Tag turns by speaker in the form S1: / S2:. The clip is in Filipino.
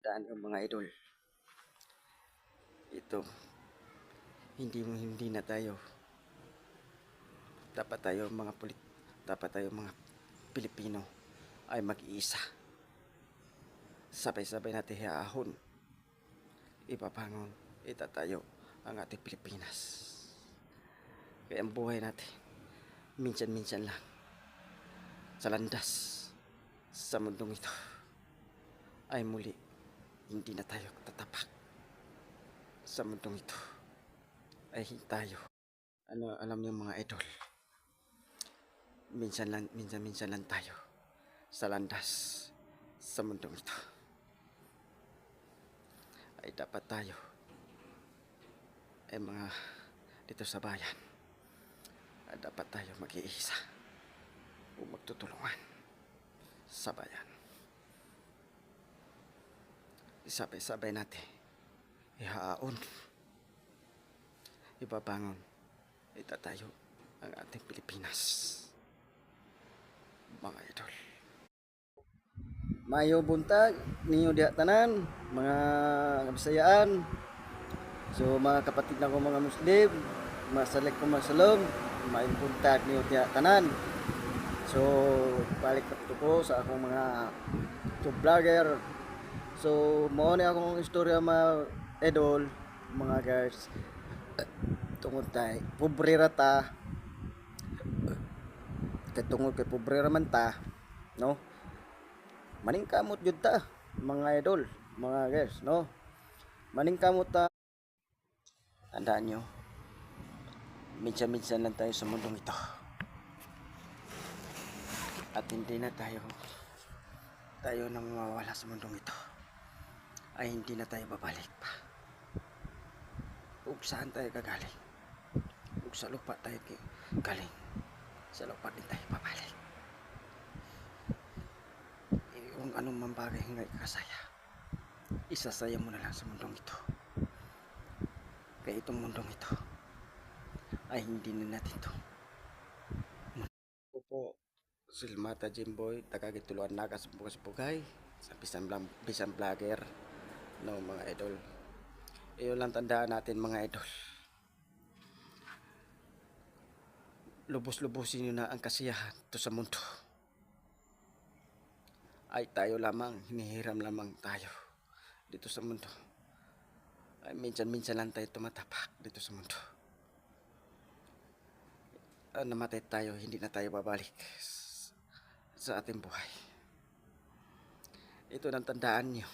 S1: tandaan ng mga idol, ito, hindi na tayo, dapat tayo mga Pilipino ay mag-iisa. Sabay-sabay natin hiahon, ipapangon, itatayo ang ating Pilipinas. Kaya ang buhay natin, minsan-minsan lang, sa landas, sa mundong ito, ay muli, hindi na tayo tatapak. Sa mundong ito, ay tayo. Alam niyo mga idol, minsan lang tayo sa landas, sa mundong ito. Ay dapat tayo, ay mga dito sa bayan, ay dapat tayo mag-iisa o magtutulungan sa bayan. Sabay-sabay natin ihaon, ibabangon, itatayo ang ating Pilipinas, mga idol. Mayo buntag ninyo diha tanan, mga Bisayaan. So mga kapatid na ko mga Muslim, masalik ko magsalom, maayong buntag ninyo diha tanan. So balik na ko sa akong mga vlogger. So mao ni akong istorya mga idol, mga guys. Tungod tay pobre ra ta, tungod kay pobre ra man ta, no, maningkamot jud ta mga idol, mga guys, no, maningkamot ta. Tandaan nyo, minsan-minsan lang tayo sa mundong ito, at hindi na tayo na mawawala sa mundong ito, ay hindi na tayo babalik pa. Ug saan tayo gagaling, ug sa lupa tayo galing, sa lupa din tayo babalik. Kung anong man bagay nga kasaya, isasaya mo na lang sa mundong ito. Kaya itong mundong ito ay hindi na natin ito. Ako po, Silmata Jimboy, tagagituluan naga sa Bugay, sa bisan vlogger, no mga idol. Iyon lang tandaan natin mga idol. Lubos-lubusin nyo na ang kasiyahan ito sa mundo. Ay tayo lamang, hinihiram lamang tayo dito sa mundo. Ay minsan-minsan lang tayo tumatapak dito sa mundo. Namatay tayo, hindi na tayo babalik sa ating buhay. Ito ang tandaan nyo.